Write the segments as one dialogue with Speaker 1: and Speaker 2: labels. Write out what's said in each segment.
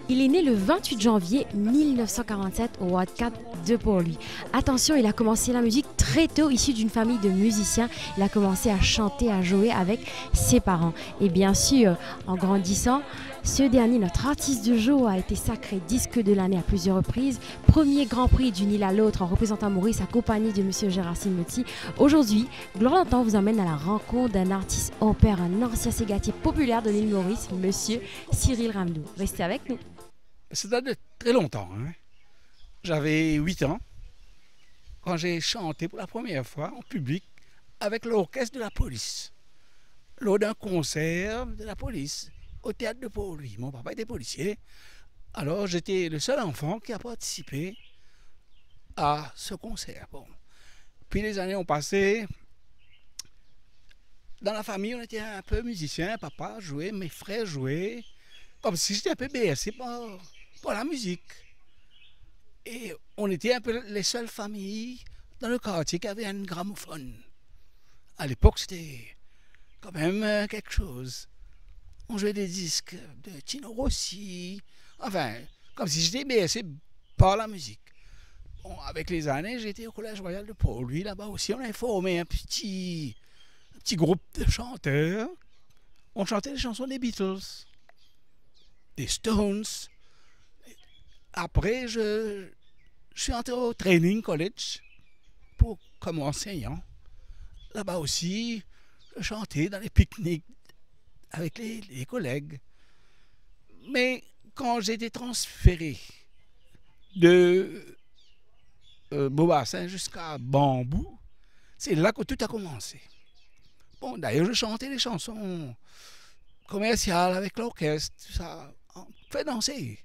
Speaker 1: Il est né le 28 janvier 1947 au Ward 4 de Port-Louis. Attention, il a commencé la musique très tôt, issu d'une famille de musiciens. Il a commencé à chanter, à jouer avec ses parents. Et bien sûr, en grandissant, ce dernier, notre artiste du jour, a été sacré disque de l'année à plusieurs reprises. Premier Grand Prix d'une île à l'autre en représentant Maurice, accompagné de M. Gérard Motti. Aujourd'hui, Gloire d'Antan vous emmène à la rencontre d'un artiste hors pair, un ancien ségatier populaire de l'île Maurice, M. Cyril Ramdou. Restez avec nous.
Speaker 2: Ça date de très longtemps. J'avais 8 ans quand j'ai chanté pour la première fois en public avec l'orchestre de la police lors d'un concert de la police au théâtre de Port-Louis. Mon papa était policier, alors j'étais le seul enfant qui a participé à ce concert. Bon. Puis les années ont passé. Dans la famille, on était un peu musiciens. Papa jouait, mes frères jouaient, comme si j'étais un peu bercé par la musique. Et on était un peu les seules familles dans le quartier qui avaient un gramophone. À l'époque, c'était quand même quelque chose. On jouait des disques de Tino Rossi, enfin, comme si j'étais bercé par la musique. Bon, avec les années, j'étais au Collège Royal de Port-Louis. Là-bas aussi, on avait formé un petit groupe de chanteurs. On chantait les chansons des Beatles, des Stones. Après, je suis entré au Training College comme enseignant. Là-bas aussi, je chantais dans les pique-niques avec les collègues. Mais quand j'ai été transféré de Beaubassin jusqu'à Bambou, c'est là que tout a commencé. Bon, d'ailleurs, je chantais des chansons commerciales avec l'orchestre, ça fait danser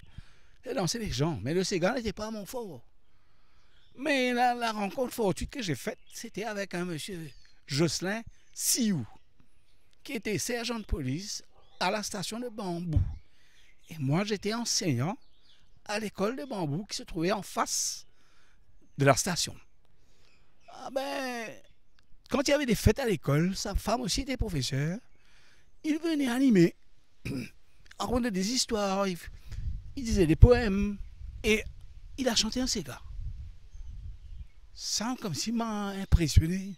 Speaker 2: les gens. Mais le Ségal n'était pas mon fort. Mais la rencontre fortuite que j'ai faite, c'était avec un monsieur Jocelyn Sioux, qui était sergent de police à la station de Bambou. Et moi, j'étais enseignant à l'école de Bambou qui se trouvait en face de la station. Ah ben, quand il y avait des fêtes à l'école, sa femme aussi était professeure, il venait animer, raconter des histoires, il disait des poèmes, et il a chanté un Ségal. Ça, comme s'il m'a impressionné.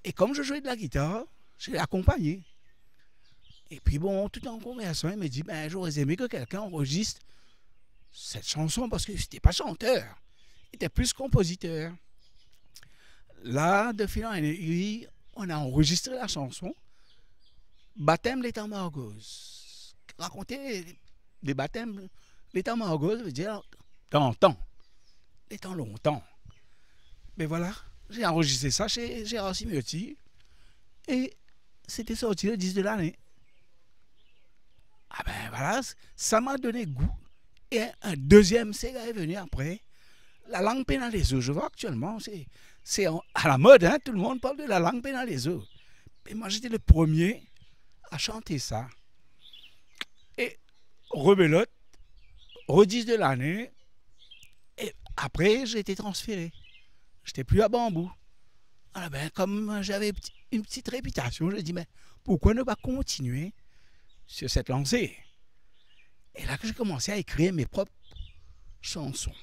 Speaker 2: Et comme je jouais de la guitare, je l'ai accompagné. Et puis bon, tout en conversant, il m'a dit, ben, j'aurais aimé que quelqu'un enregistre cette chanson, parce que je n'étais pas chanteur, il était plus compositeur. Là, de fil en aiguille, on a enregistré la chanson Baptême l'étang Margose. Raconter des baptêmes, l'étang Margose veut dire dans le temps, l'étang longtemps. Mais voilà, j'ai enregistré ça chez Gérard Motti et c'était sorti le 10 de l'année. Ah ben voilà, ça m'a donné goût. Et un deuxième Ségal est venu après. La langue pénalaise. Je vois actuellement, c'est à la mode, hein, tout le monde parle de la langue pénalaise. Et moi, j'étais le premier à chanter ça. Et rebelote, redis de l'année. Et après, j'ai été transféré. Je n'étais plus à Bambou. Alors ben, comme j'avais une petite réputation, je dis, mais pourquoi ne pas continuer sur cette lancée? Et là que j'ai commencé à écrire mes propres chansons.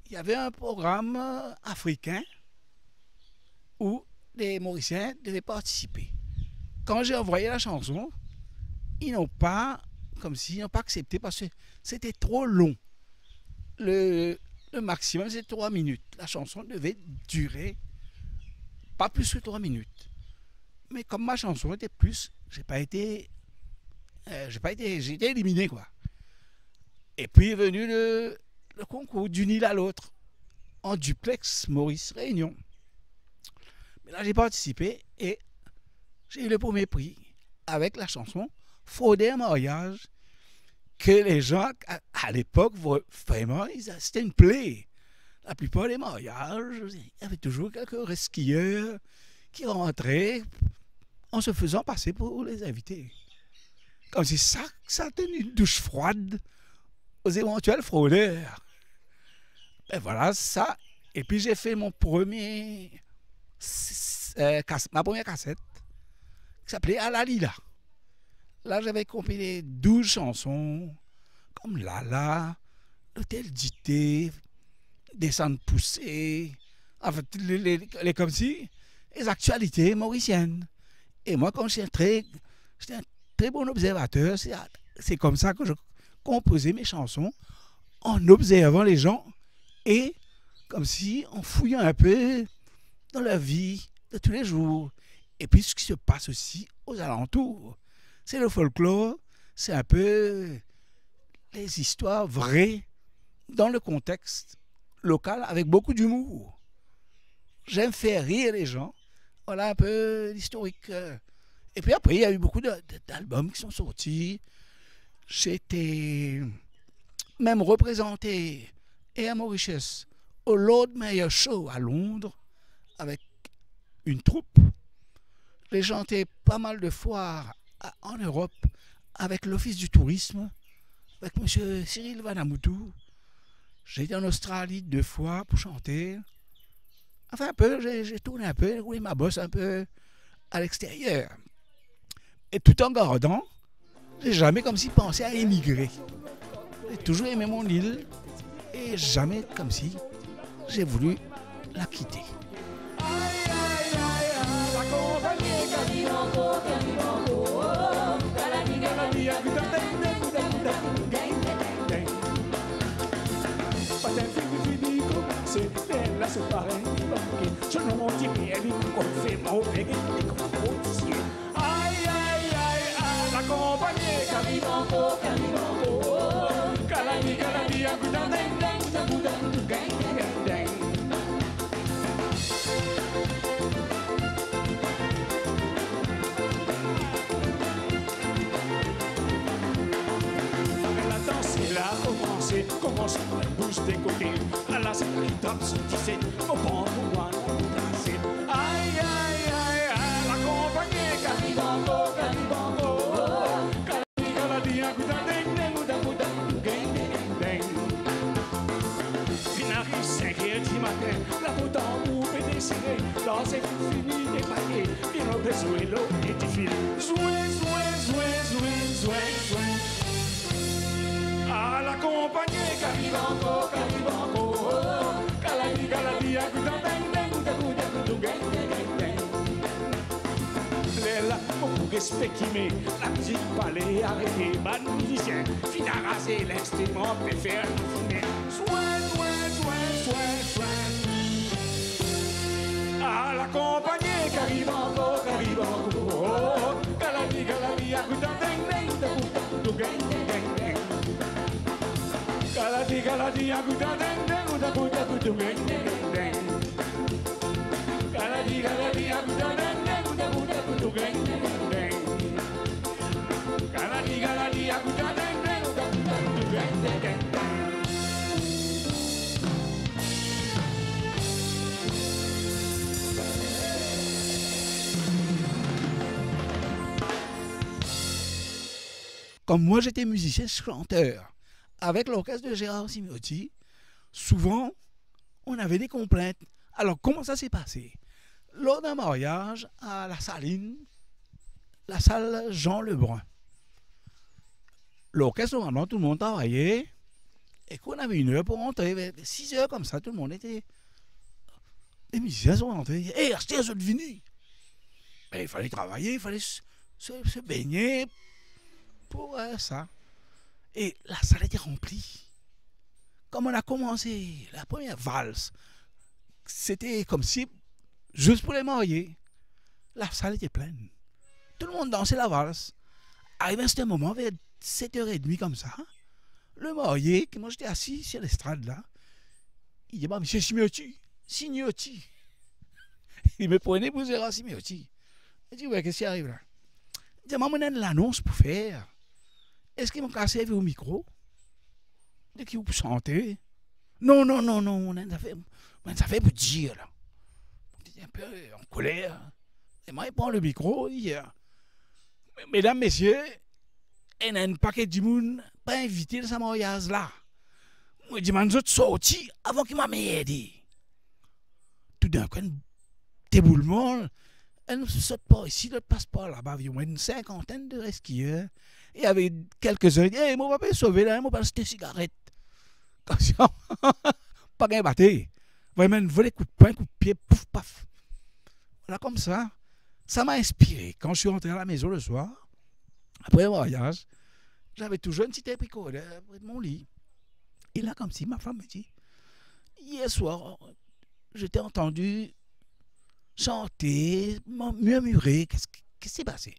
Speaker 2: Il y avait un programme africain où les Mauriciens devaient participer. Quand j'ai envoyé la chanson, ils n'ont pas, comme s'ils n'ont pas accepté parce que c'était trop long. Le maximum, c'est 3 minutes. La chanson devait durer pas plus que 3 minutes. Mais comme ma chanson était plus, j'ai été éliminé, quoi. Et puis est venu le concours d'une île à l'autre en duplex Maurice Réunion. Mais là, j'ai participé et j'ai eu le premier prix avec la chanson Frauder un mariage, que les gens, à l'époque, vraiment, c'était une plaie. La plupart des mariages, il y avait toujours quelques resquilleurs qui rentraient en se faisant passer pour les invités. Comme si ça tenait une douche froide aux éventuels fraudeurs. Et voilà ça. Et puis j'ai fait ma première cassette qui s'appelait À la Lila. Là, j'avais compilé 12 chansons comme Lala, L'Hôtel d'Ité, Descendre poussée, enfin, les comme si, les actualités mauriciennes. Et moi, comme j'étais un très bon observateur, c'est comme ça que je composais mes chansons, en observant les gens et comme si en fouillant un peu dans la vie de tous les jours. Et puis ce qui se passe aussi aux alentours. C'est le folklore, c'est un peu les histoires vraies dans le contexte local avec beaucoup d'humour. J'aime faire rire les gens. Voilà un peu l'historique. Et puis après, il y a eu beaucoup d'albums qui sont sortis. J'étais même représenté et à Mauritius au Lord Mayor Show à Londres avec une troupe. J'ai chanté pas mal de foires en Europe avec l'Office du tourisme, avec M. Cyril Vanamoutou. J'ai été en Australie 2 fois pour chanter. Enfin, un peu, j'ai tourné un peu, roulé ma bosse un peu à l'extérieur. Et tout en gardant, j'ai jamais comme si pensé à émigrer. J'ai toujours aimé mon île et jamais comme si j'ai voulu la quitter.
Speaker 3: C'est pareil, je ne m'en dis rien, qu'on fait mon bégué, aïe, aïe, aïe, la compagnie, Calibanco, Calani, Calani, Agoudan, Deng, Deng, Agoudan, Deng, Deng, Deng. La danse, elle a commencé, commence à bouge des coquilles. À la scène, les dames se disaient, au bon moment, aïe, aïe, aïe, aïe, la compagnie, Calibanco, Calani, Calani, Agoudan, Deng, Deng, Agoudan, Deng, Deng, Deng. Fin arrive 5h du matin, la bouton ou décidé, dans cette fini des paquets, bien au besoin, l'eau et du fil. À la compagnie, Calibanco, Calani, Calani, Agoudan, Deng, Deng, Agoudan, Deng, Deng. Les là, on pourrait spéculer, la musique balai arrêtée, man musicien, fin à raser l'instrument, peut faire fumer. Soin. À la compagnie, Calibanco, Calani, Calani, Agoudan, Deng, Deng, Agoudan, Deng, Deng. Caladi, Caladi, Agoudan, Deng, Deng, Agoudan, Deng, Deng. Caladi, Caladi, Agoudan, Deng, Deng, Agoudan, Deng, Deng. Caladi, Caladi, Agoudan, Deng, Deng, Agoudan, Deng, Deng.
Speaker 2: Comme moi j'étais musicien chanteur avec l'orchestre de Gérard Simeotti, souvent on avait des complaintes. Alors comment ça s'est passé? Lors d'un mariage à la Saline, la salle Jean Lebrun, l'orchestre, normalement tout le monde travaillait et qu'on avait 1 heure pour rentrer, vers 6 heures comme ça, tout le monde était... Les musiciens sont rentrés, hé, achetez un jeu de vinyle. Mais il fallait travailler, il fallait se baigner pour ça. Et la salle était remplie. Comme on a commencé la première valse, c'était comme si, juste pour les mariés, la salle était pleine. Tout le monde dansait la valse. Arrivé à un moment, vers 7h30 comme ça, le marié, que moi j'étais assis sur l'estrade là, il dit, bah, monsieur Simeotti. Il me prenait pour Gérard Simeotti. Il dit, ouais, qu'est-ce qui arrive là? Il dit, maman, on a l'annonce pour faire. Est-ce qu'ils m'ont cassé au micro? Dès qu'ils vous chanter? Non, non, non, non, on a fait pour dire, là. On était un peu en colère. Et moi, il prend le micro, il dit, mesdames, messieurs, il y a un paquet de monde pas invité dans sa mariage là. Moi, je dis, man, je suis sorti avant qu'il m'a aidé. Tout d'un coup, un déboulement, elle ne saute pas ici, ne passe pas là-bas. Il y a une cinquantaine de skieurs. Il y avait quelques-uns qui disaient, hey, moi, je vais pas sauver là, moi, je vais acheter une cigarette. Comme ça, pas qu'un batté. Vraiment, un vrai coup de poing, coup de pied, pouf, paf. Voilà, comme ça. Ça m'a inspiré. Quand je suis rentré à la maison le soir, après le mariage, j'avais toujours une petite épicolée près de mon lit. Et là, comme si ma femme me dit, hier soir, je t'ai entendu chanter, murmurer. Qu'est-ce qui s'est passé?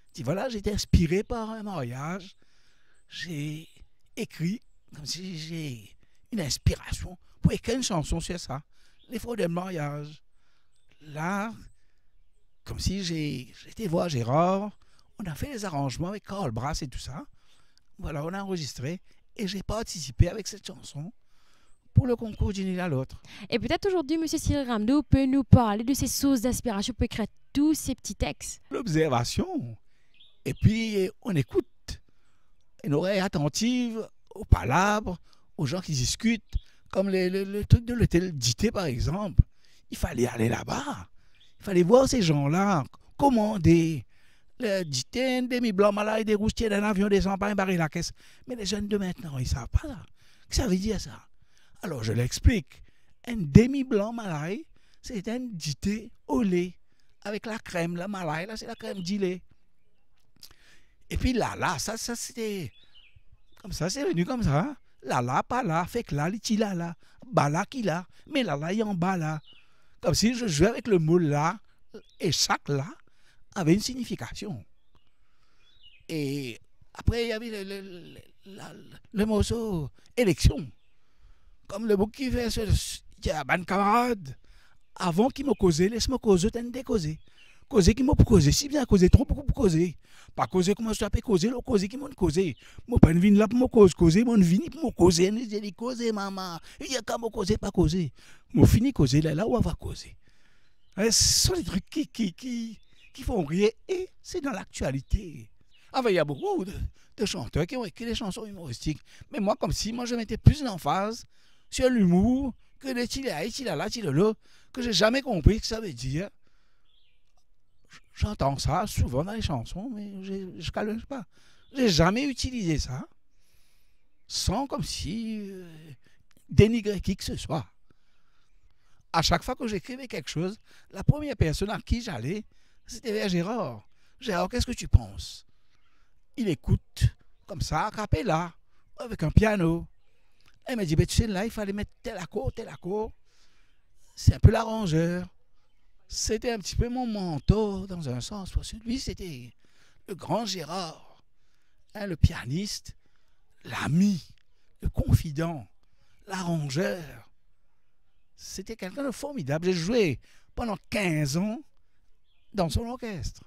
Speaker 2: Je dis, voilà, j'ai été inspiré par un mariage. J'ai écrit, comme si j'ai une inspiration pour écrire une chanson sur ça. Les fois de mariage. Là, comme si j'ai été voir Gérard, on a fait les arrangements avec Carl Brass et tout ça. Voilà, on a enregistré et j'ai participé avec cette chanson pour le concours d'une île à l'autre.
Speaker 1: Et peut-être aujourd'hui, M. Cyril Ramdo peut nous parler de ses sources d'inspiration pour écrire tous ces petits textes.
Speaker 2: L'observation, et puis on écoute, une oreille attentive aux palabres, aux gens qui discutent, comme le truc de l'hôtel Dité par exemple. Il fallait aller là-bas. Il fallait voir ces gens-là commander le Dité, un demi-blanc malade, des roustiers d'un avion, des champagnes, barrer la caisse. Mais les jeunes de maintenant, ils ne savent pas ça. Qu'est-ce que ça veut dire ça? Alors je l'explique. Un demi-blanc malade, c'est un Dité au lait. Avec la crème, la malade, là c'est la crème d'illet. Et puis là, ça c'était comme ça, c'est venu comme ça. Là, pas là, fait que là, il là, bas là, qui là, mais là, il y a en bas là. Comme si je jouais avec le mot là, et chaque là avait une signification. Et après, il y avait le morceau élection. Comme le bouc qui fait, il y a un camarade, avant qu'il me cause, laisse-moi causer, t'as décausé. Causer qui m'a causé, si bien causer, trop beaucoup pour causer. Pas causer comment je t'appelle causer, le causer qui m'a causé. Moi, pas une vine là pour me causer, moi, une vine pour me causer. Je dis causer, maman. Il y a qu'à me causer, pas causer. Moi, fini causer, là où on va causer. Ce sont des trucs qui font rire et c'est dans l'actualité. Enfin, il y a beaucoup de chanteurs qui ont écrit des chansons humoristiques. Mais moi, comme si, moi, je mettais plus d'emphase sur l'humour que les tilala, que j'ai jamais compris ce que ça veut dire. J'entends ça souvent dans les chansons, mais je ne calme pas. Je n'ai jamais utilisé ça sans comme si dénigrer qui que ce soit. À chaque fois que j'écrivais quelque chose, la première personne à qui j'allais, c'était vers Gérard. Gérard, qu'est-ce que tu penses? Il écoute comme ça, a cappella, avec un piano. Et il m'a dit, ben, tu sais, là, il fallait mettre tel accord, tel accord. C'est un peu l'arrangeur. C'était un petit peu mon mentor dans un sens, parce que lui, c'était le grand Gérard, hein, le pianiste, l'ami, le confident, l'arrangeur. C'était quelqu'un de formidable. J'ai joué pendant 15 ans dans son orchestre.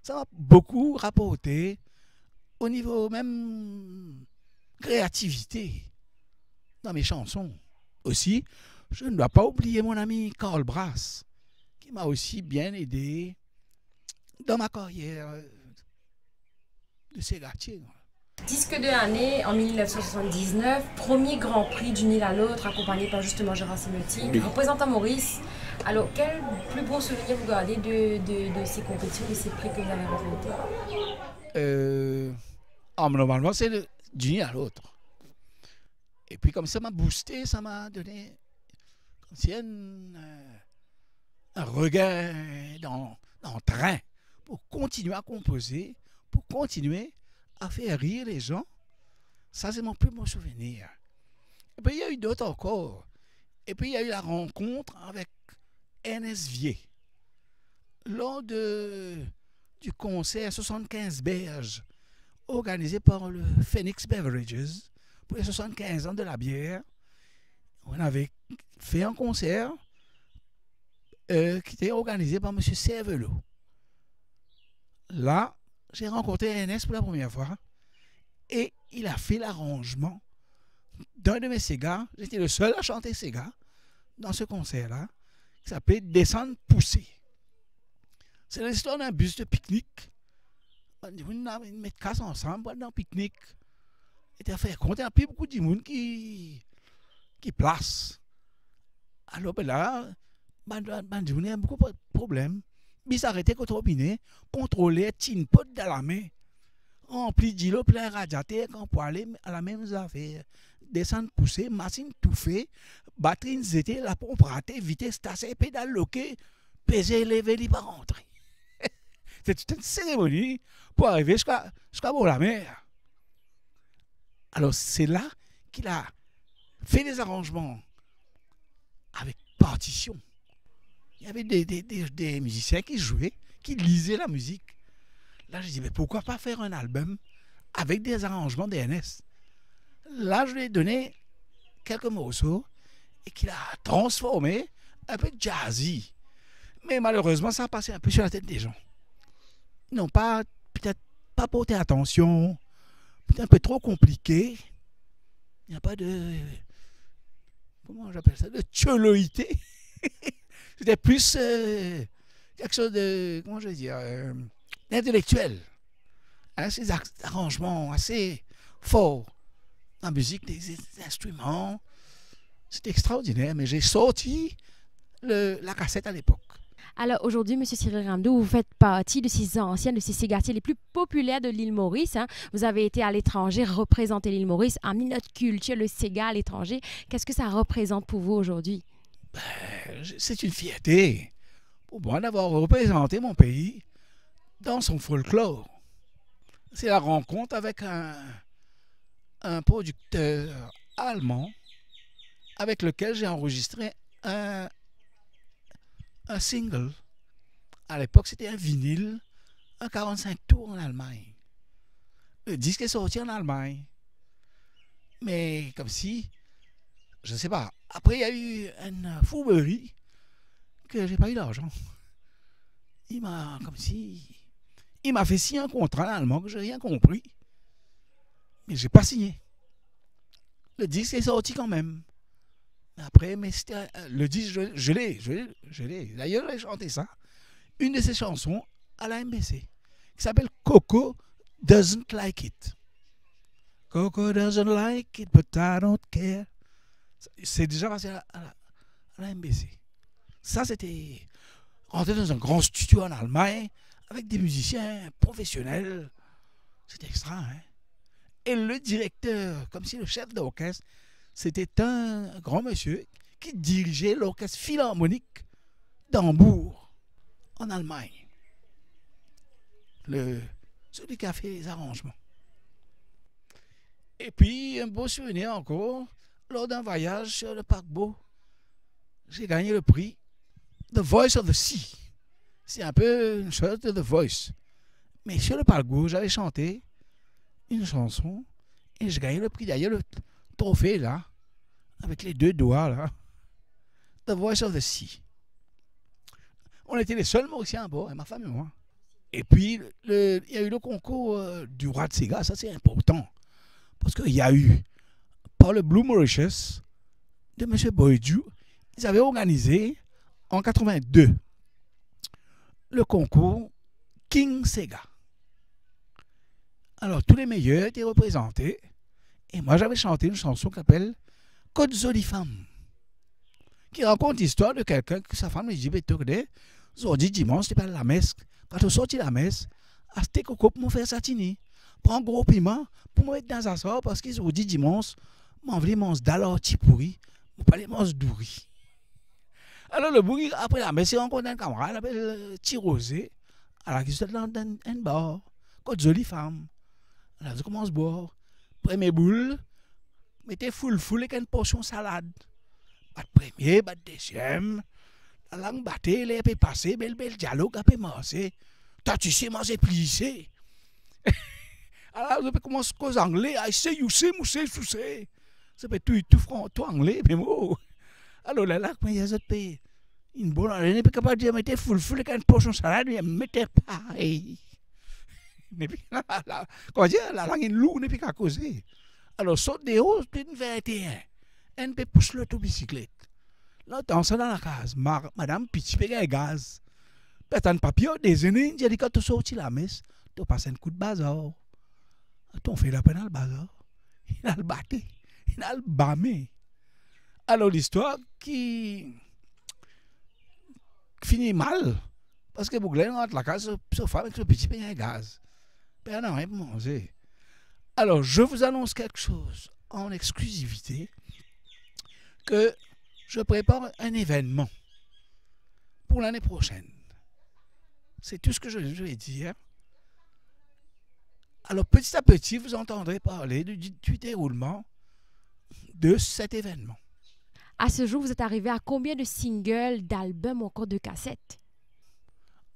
Speaker 2: Ça m'a beaucoup rapporté au niveau même créativité dans mes chansons. Aussi, je ne dois pas oublier mon ami Carl Brass, qui m'a aussi bien aidé dans ma carrière de ségatier.
Speaker 1: Disque de l'année en 1979, premier Grand Prix d'une île à l'autre, accompagné par justement Gérard Simotti, représentant Maurice. Alors, quel plus beau souvenir vous gardez de ces compétitions, de ces prix que vous avez remportés?
Speaker 2: Normalement, c'est d'une île à l'autre. Et puis, comme ça m'a boosté, ça m'a donné comme si un regain d'entrain pour continuer à composer, pour continuer à faire rire les gens. Ça, c'est mon plus beau souvenir. Et puis, il y a eu d'autres encore. Et puis, il y a eu la rencontre avec Ernest Vier. Lors du concert 75 Berges, organisé par le Phoenix Beverages, pour les 75 ans de la bière, on avait fait un concert qui était organisé par M. Cervelot. Là, j'ai rencontré Ernest pour la première fois et il a fait l'arrangement d'un de mes Sega. J'étais le seul à chanter Sega dans ce concert-là, qui s'appelait Descendre pousser. C'est l'histoire d'un bus de pique-nique. On met casse ensemble pour aller dans le pique-nique. Et à faire compte, il y a plus beaucoup de monde qui place. Alors ben là, il y a beaucoup de problèmes. Bis arrêté contre robinet, contrôler, tin pot dans la main, rempli d'îlot, plein radiateur, quand pour aller à la même affaire. Descendre, pousser, machine tout fait, batterie zété, la pompe ratée, vitesse tassée, pédale loquée, peser, lever, il va rentrer. C'est toute une cérémonie pour arriver jusqu'à la mer. Alors c'est là qu'il a fait des arrangements avec partition. Il y avait des musiciens qui jouaient, qui lisaient la musique. Là, je dis, mais pourquoi pas faire un album avec des arrangements d'Ernest? Là, je lui ai donné quelques morceaux et qu'il a transformé un peu jazzy. Mais malheureusement, ça a passé un peu sur la tête des gens. Ils n'ont pas, peut-être pas porté attention, peut-être un peu trop compliqué. Il n'y a pas de, comment j'appelle ça, de tcholoïté. C'était plus quelque chose de, comment je vais dire, d'intellectuel. Hein, ces arrangements assez forts. La musique, des instruments. C'était extraordinaire, mais j'ai sorti la cassette à l'époque.
Speaker 1: Alors aujourd'hui, M. Cyril Ramdou, vous faites partie de ces anciens, de ces ségatiers les plus populaires de l'île Maurice. Hein. Vous avez été à l'étranger, représenter l'île Maurice, amené notre culture, le Séga à l'étranger. Qu'est-ce que ça représente pour vous aujourd'hui?
Speaker 2: C'est une fierté pour moi d'avoir représenté mon pays dans son folklore. C'est la rencontre avec un producteur allemand avec lequel j'ai enregistré un single. À l'époque, c'était un vinyle, un 45 tours en Allemagne. Le disque est sorti en Allemagne. Mais comme si, je ne sais pas, après il y a eu une fourberie que j'ai pas eu d'argent. Il m'a fait signer un contrat en allemand que j'ai rien compris. Mais j'ai pas signé. Le disque est sorti quand même. Après, mais c'était le disque, je l'ai. D'ailleurs, j'ai chanté ça. Une de ses chansons à la MBC, qui s'appelle Coco Doesn't Like It. Coco doesn't like it, but I don't care. C'est déjà passé à la MBC. Ça, c'était rentrer dans un grand studio en Allemagne avec des musiciens professionnels. C'était extra, hein? Et le directeur, comme si le chef d'orchestre, c'était un grand monsieur qui dirigeait l'orchestre philharmonique d'Hambourg, en Allemagne. Celui qui a fait les arrangements. Et puis, un beau souvenir encore, lors d'un voyage sur le paquebot, j'ai gagné le prix The Voice of the Sea. C'est un peu une chose de The Voice. Mais sur le paquebot, j'avais chanté une chanson et j'ai gagné le prix. D'ailleurs, le trophée là, avec les deux doigts là, The Voice of the Sea. On était les seuls Mauriciens à bord, ma femme et moi. Et puis, il y a eu le concours du roi de Séga, ça c'est important. Parce qu'il y a eu, par le Blue Mauritius de M. Boydieu, ils avaient organisé en 82 le concours King Sega. Alors, tous les meilleurs étaient représentés. Et moi, j'avais chanté une chanson qui s'appelle Côte Jolie Femme, qui raconte l'histoire de quelqu'un que sa femme lui dit, aujourd'hui, dimanche, tu parles la messe. Quand tu sortis la messe, acheter coco pour me faire satiner. Prends gros piment pour me mettre dans un sort parce qu'ils ont dit dimanche, m'envoie mange d'alorti pourri, pour pas les manger douri. Alors le bourri, après la messe, il rencontre un camarade, il appelle Tirosé, alors qu'il se dans un bar, Côte Jolie Femme. Alors je commence à boire. Premier boule, mettez full avec une portion salade. Pas de premier, pas de deuxième. La langue battée, les peut passer, bel dialogue, peut marcher. T'as tu sais, moi j'ai plissé. Alors je peux commencer à causer anglais, I say, you say, moussé, soussé. Ça peut tout anglais, mais moi. Alors là, quand il y a une bonne année, il peut pas dire, mettez full avec une portion salade, mais mettez pareil. Et puis, comment dire, la langue est lourde, et puis qu'à causer. Alors, saute des hauts, c'est une 21. Elle peut pousser l'autobicyclette. Là, dans la case, madame, petit peu de gaz. Peut-être un papier, des années, il dit quand tu sortis la messe, tu passes un coup de bazar. Tu fais la peine à le bazar. Il a le batté, il a le bâmé. Alors, l'histoire qui finit mal. Parce que Bouglen rentre la case, ce femme avec ce petit peu de gaz. Ben non, il manger. Alors, je vous annonce quelque chose en exclusivité, que je prépare un événement pour l'année prochaine. C'est tout ce que je vais dire. Alors, petit à petit, vous entendrez parler du déroulement de cet événement.
Speaker 1: À ce jour, vous êtes arrivé à combien de singles, d'albums ou encore de cassettes?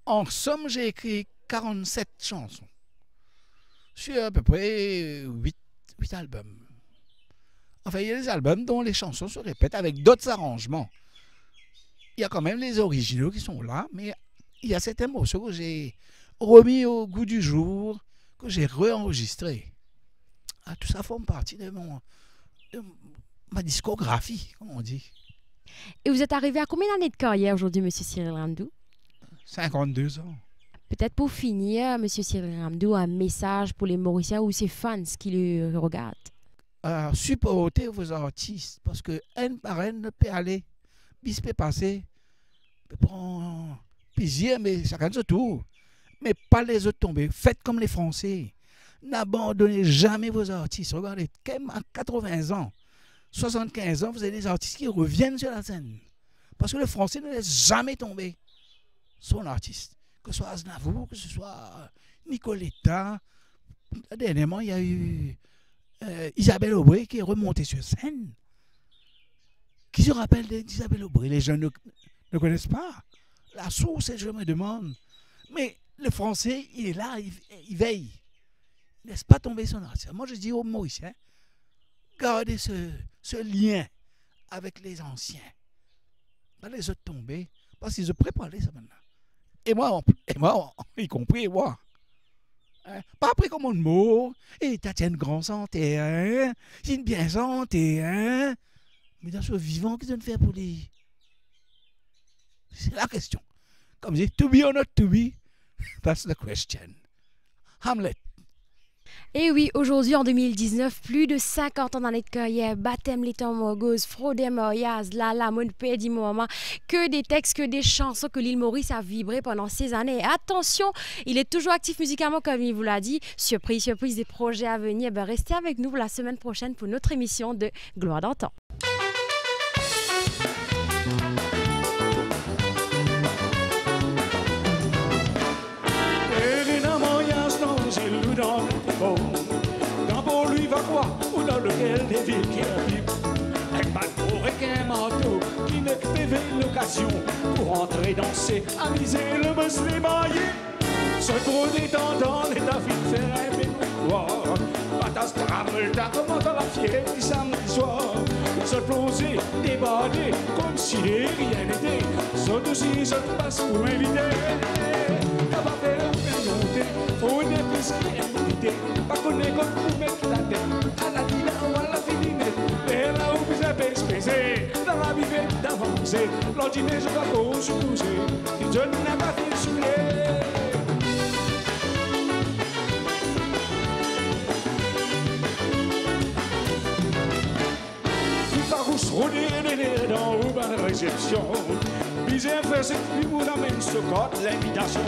Speaker 2: En somme, j'ai écrit 47 chansons sur à peu près 8 albums. Enfin, il y a des albums dont les chansons se répètent avec d'autres arrangements. Il y a quand même les originaux qui sont là, mais il y a certains morceaux que j'ai remis au goût du jour, que j'ai réenregistrés. Ah, tout ça forme partie de ma discographie, comme on dit.
Speaker 1: Et vous êtes arrivé à combien d'années de carrière aujourd'hui, M. Cyril Ramdou?
Speaker 2: 52 ans.
Speaker 1: Peut-être pour finir, M. Cyril Ramdou, un message pour les Mauriciens ou ses fans qui le regardent.
Speaker 2: Supportez vos artistes, parce que un par un ne peut aller, bis peut passer, peut prendre plaisir, mais chacun de son tour. Mais pas les autres tomber. Faites comme les Français. N'abandonnez jamais vos artistes. Regardez, quand même à 80 ans, 75 ans, vous avez des artistes qui reviennent sur la scène. Parce que le Français ne laisse jamais tomber son artiste. Que ce soit Aznavour, que ce soit Nicoletta. Dernièrement, il y a eu Isabelle Aubray qui est remontée sur scène. Qui se rappelle d'Isabelle Aubray? Les jeunes ne connaissent pas. La source, je me demande. Mais le Français, il est là, il veille. Il ne laisse pas tomber son artiste. Moi, je dis aux Mauriciens, gardez ce lien avec les anciens. Pas les autres tomber, parce qu'ils ont préparé ça maintenant. Et moi, y compris moi. Hein? Pas après comme on mot, et Tatiane Grand santé, hein? C'est une bien santé, hein? Mais dans ce vivant, qu'ils ont fait pour lui? C'est la question. Comme je dis, to be or not to be, that's the question. Hamlet.
Speaker 1: Et oui, aujourd'hui, en 2019, plus de 50 ans d'années de carrière, baptême les temps morgos, Frodé Moriaz, Lala, Mon Père du moment, que des textes, que des chansons que l'île Maurice a vibré pendant ces années. Et attention, il est toujours actif musicalement, comme il vous l'a dit. Surprise, surprise, des projets à venir. Ben, restez avec nous la semaine prochaine pour notre émission de Gloire d'antan.
Speaker 3: Dans pour lui va quoi, ou dans lequel des villes qui habitent. Un bateau et un manteau qui ne prévait l'occasion pour entrer danser, amuser le bus les maillés. Ce trop détendant est à vite faire un pénouloir. Patas tramel ta comment dans la fière du samedi soir. Se poser, déballer, comme si de rien n'était. Saute aussi, se passe pour inviter. T'as pas fait un monter, faut une épice qui est invité. Pas connaître comme pour mettre la tête. À la dîner ou à la filinette. Et là où vous avez espésé, dans la vivette d'avancer. L'ordinaire, je dois go se pousser. Je n'ai pas fait soulever. Rôder dans une réception. Bizarre faire cette pluie, vous amène ce code, l'invitation.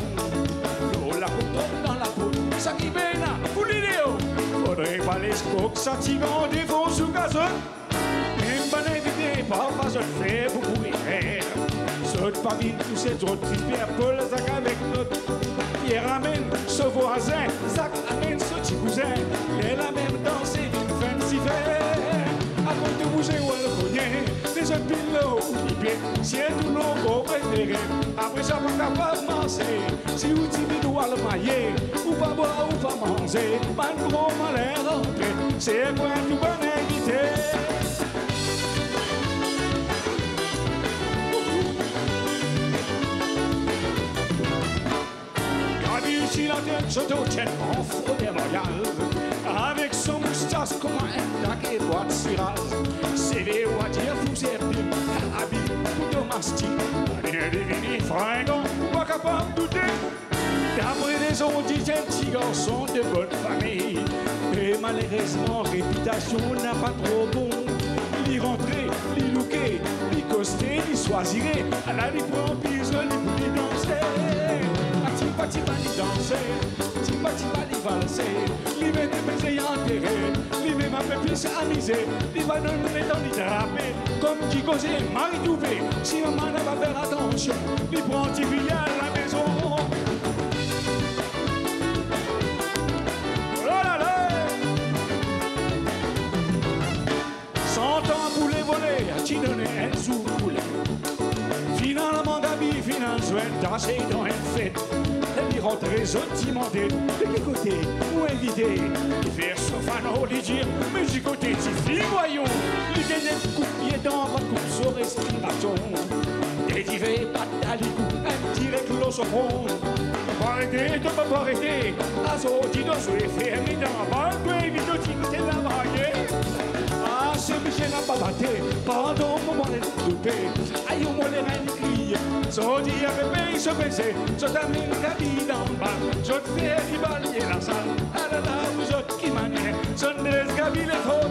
Speaker 3: L'eau, la coupe dans la peau, ça qui mène à vous l'idéo. Faudrait pas les scopes, sentiment, défense sous gazon. Même pas l'invité, parfois je le fais, vous pouvez faire. Saute pas vite, tous ces autres qui pierre Paul, Zach avec notre. Pierre amène ce voisin, Zach amène ce petit cousin. Elle a même dansé d'une fin si fait. Avant de bouger ou le cogner, les autres pilotes ou si est tout l'eau préféré. Après ça, on va pas manger. Si vous timide ou à le mailler, ou pas boire ou pas manger, pas de gros malheur rentré. C'est un point tout bon invité. Gardez ici la tête Soto tient en faux mémorial. Avec son moustache comme un tac et boîte cirage. CV ou à dire fou serpile, habile, tout domestique. Rien divini, fringant, pas capable de douter. D'après les autres, dit un petit garçon de bonne famille. Et malheureusement, réputation n'a pas trop bon. L'y rentrer, l'y looker, l'y coster, l'y choisirait. À la l'y prend pise, l'y danser. A ti pas l'y danser, ti pas l'y valser. L'y met des baisers enterrés, l'y met ma pépice amusée. L'y va nous mettre dans l'y draper, comme qui causait Marie Doubé. Si maman n'a pas faire attention, l'y prend petit billet à la maison. Qui donnait un sou poulet. Finalement, Gabi, finalement, danser dans une fête. Elle y rentrait gentiment, de quel côté, ou invité. Faire sofano, lui dire, mais du côté, tu fille, voyons. Lui gagnait le coup, il est dans votre coupe, sur respiration. Et il fait pas d'aligou, un direct l'os au fond. Pas arrêter, tu peux pas arrêter. À ce dit, dans ce faire, mais dans la banque, mais vite, tu t'es la mariée. Ce Michel n'a pas battu, pardon, moment de douter. Aïe, au moins les reines crient. So dit avec pays se baiser, so t'amène ta vie d'en bas. Je te fais rivalier la salle, à la là, vous autres qui maniez. Son des gabi les trop